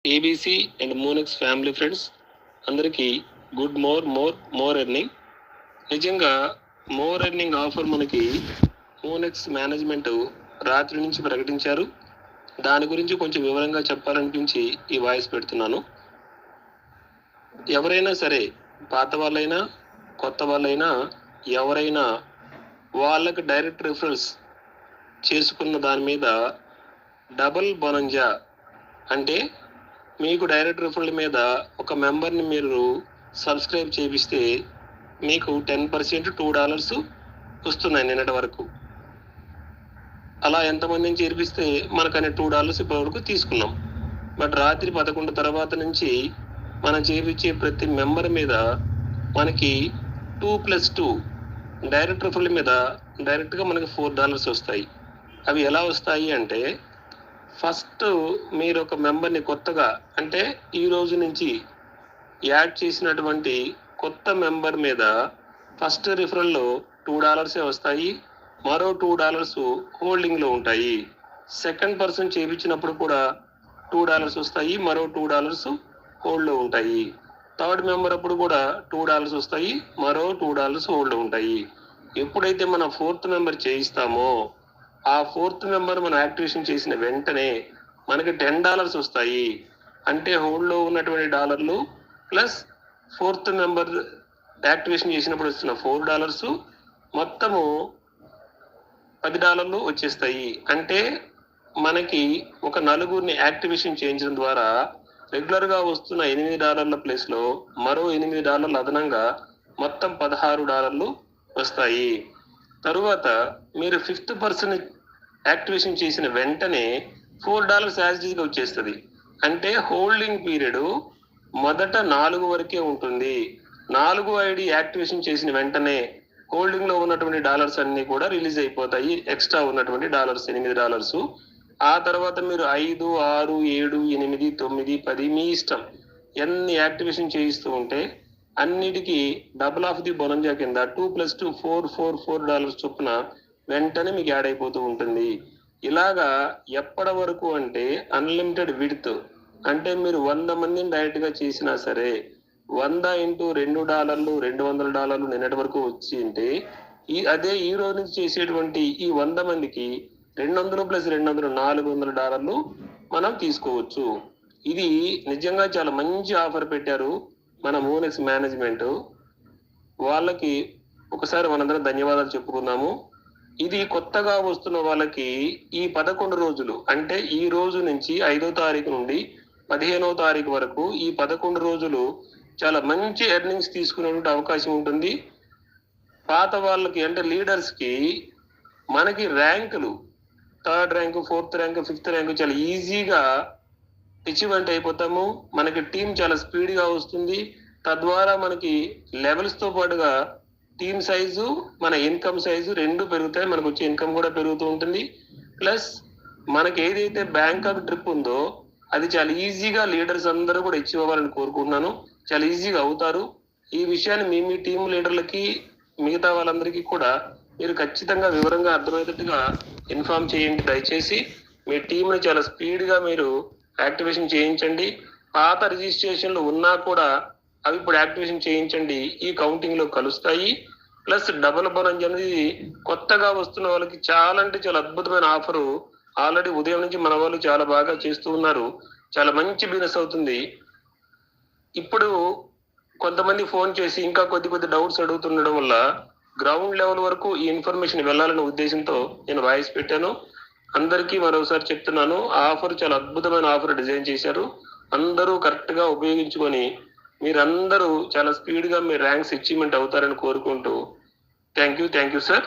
ABC and Monex family friends అందరికీ good more earning. నిజంగా more earning offer మనకి Monex management రాత్రి నుంచి ప్రకటించారు. దాని గురించి కొంచెం వివరంగా చెప్పాలనిపించి ఈ వాయిస్ పెడుతున్నాను. ఎవరైనా సరే, పాత వాళ్ళైనా కొత్త వాళ్ళైనా ఎవరైనా వాళ్ళకి డైరెక్ట్ రిఫరల్స్ చేసుకున్న దాని మీద డబుల్ బొనంజా అంటే మీకు డైరెక్ట్ రిఫరల్ మీద ఒక మెంబర్ని మీరు సబ్స్క్రైబ్ చేపిస్తే మీకు 10% $2 వస్తున్నాయి నిన్నటి వరకు. అలా ఎంతమందిని చేర్పిస్తే మనకని $2 ఇప్పటి వరకు తీసుకున్నాం. బట్ రాత్రి 11 తర్వాత నుంచి మనం చేపించే ప్రతి మెంబర్ మీద మనకి 2+2 డైరెక్ట్ రిఫరల్ మీద డైరెక్ట్గా మనకి $4 వస్తాయి. అవి ఎలా వస్తాయి అంటే, ఫస్ట్ మీరు ఒక మెంబర్ని కొత్తగా అంటే ఈ రోజు నుంచి యాడ్ చేసినటువంటి కొత్త మెంబర్ మీద ఫస్ట్ రిఫరల్లో $2 వస్తాయి. మరో $2 హోల్డింగ్లో ఉంటాయి. సెకండ్ పర్సన్ చేయించినప్పుడు కూడా $2 వస్తాయి, మరో $2 హోల్డ్లో ఉంటాయి. థర్డ్ మెంబర్ అప్పుడు కూడా $2 వస్తాయి, మరో $2 హోల్డ్లో ఉంటాయి. ఎప్పుడైతే మనం ఫోర్త్ మెంబర్ చేయిస్తామో ఆ ఫోర్త్ మెంబర్ మనం యాక్టివేషన్ చేసిన వెంటనే మనకి $10 వస్తాయి. అంటే హోల్డ్లో ఉన్నటువంటి డాలర్లు ప్లస్ ఫోర్త్ మెంబర్ యాక్టివేషన్ చేసినప్పుడు వస్తున్న $4 మొత్తము $10 వచ్చేస్తాయి. అంటే మనకి ఒక నలుగురిని యాక్టివేషన్ చేయించడం ద్వారా రెగ్యులర్గా వస్తున్న $8 ప్లేస్లో మరో $8 అదనంగా మొత్తం $16 వస్తాయి. తరువాత మీరు ఫిఫ్త్ పర్సన్ యాక్టివేషన్ చేసిన వెంటనే $4 యాజిటీగా వచ్చేస్తుంది. అంటే హోల్డింగ్ పీరియడ్ మొదట 4 వరకే ఉంటుంది. 4 ఐడి యాక్టివేషన్ చేసిన వెంటనే హోల్డింగ్లో ఉన్నటువంటి డాలర్స్ అన్నీ కూడా రిలీజ్ అయిపోతాయి. ఎక్స్ట్రా ఉన్నటువంటి $8. ఆ తర్వాత మీరు 5, 6, 7, 8, 9, 10 మీ ఇష్టం ఎన్ని యాక్టివేషన్ చేయిస్తూ ఉంటే అన్నిటికీ డబుల్ ఆఫ్ ది బొనంజా కింద 2+2 $4 చొప్పున వెంటనే మీకు యాడ్ అయిపోతూ ఉంటుంది. ఇలాగా ఎప్పటి వరకు అంటే అన్లిమిటెడ్ విడ్త్. అంటే మీరు 100 మందిని డైరెక్ట్గా చేసినా సరే 100 × $2 $200 నిన్నటి వరకు వచ్చి ఉంటే అదే ఈ రోజు నుంచి చేసేటువంటి ఈ 100 మందికి 200 + 200 $400 మనం తీసుకోవచ్చు. ఇది నిజంగా చాలా మంచి ఆఫర్ పెట్టారు మన మోనెక్స్ మేనేజ్మెంట్. వాళ్ళకి ఒకసారి మనందరం ధన్యవాదాలు చెప్పుకుందాము. ఇది కొత్తగా వస్తున్న వాళ్ళకి ఈ 11 రోజులు అంటే ఈ రోజు నుంచి 5వ తారీఖు నుండి 15వ తారీఖు వరకు ఈ 11 రోజులు చాలా మంచి ఎర్నింగ్స్ తీసుకునేటువంటి అవకాశం ఉంటుంది. పాత వాళ్ళకి అంటే లీడర్స్కి మనకి ర్యాంకులు 3rd rank, 4th rank, 5th rank చాలా ఈజీగా అచీవ్మెంట్ అయిపోతాము. మనకి టీం చాలా స్పీడ్గా వస్తుంది. తద్వారా మనకి లెవెల్స్తో పాటుగా టీమ్ సైజు, మన ఇన్కమ్ సైజు రెండు పెరుగుతాయి. మనకు వచ్చే ఇన్కమ్ కూడా పెరుగుతూ ఉంటుంది. ప్లస్ మనకి ఏదైతే బ్యాంకాక్ ట్రిప్ ఉందో అది చాలా ఈజీగా లీడర్స్ అందరూ కూడా అచీవ్ అవ్వాలని కోరుకుంటున్నాను. చాలా ఈజీగా అవుతారు. ఈ విషయాన్ని మీ టీం లీడర్లకి మిగతా వాళ్ళందరికీ కూడా మీరు ఖచ్చితంగా వివరంగా అర్థమయ్యేటట్టుగా ఇన్ఫార్మ్ చేయండి. దయచేసి మీ టీంని చాలా స్పీడ్గా మీరు యాక్టివేషన్ చేయించండి. పాత రిజిస్ట్రేషన్లు ఉన్నా కూడా అవి ఇప్పుడు యాక్టివేషన్ చేయించండి. ఈ కౌంటింగ్లో కలుస్తాయి. ప్లస్ డబుల్ బొనంజా అనేది కొత్తగా వస్తున్న వాళ్ళకి చాలా అంటే చాలా అద్భుతమైన ఆఫరు. ఆల్రెడీ ఉదయం నుంచి మన వాళ్ళు చాలా బాగా చేస్తూ ఉన్నారు. చాలా మంచి బిజినెస్ అవుతుంది. ఇప్పుడు కొంతమంది ఫోన్ చేసి ఇంకా కొద్ది డౌట్స్ అడుగుతుండడం వల్ల గ్రౌండ్ లెవెల్ వరకు ఈ ఇన్ఫర్మేషన్ వెళ్ళాలనే ఉద్దేశంతో నేను వాయిస్ పెట్టాను. అందరికీ మరోసారి చెప్తున్నాను, ఆఫర్ చాలా అద్భుతమైన ఆఫర్ డిజైన్ చేశారు. అందరూ కరెక్ట్గా ఉపయోగించుకొని మీరందరూ చాలా స్పీడ్గా మీ ర్యాంక్స్ అచీవ్మెంట్ అవుతారని కోరుకుంటూ థ్యాంక్ యూ సార్.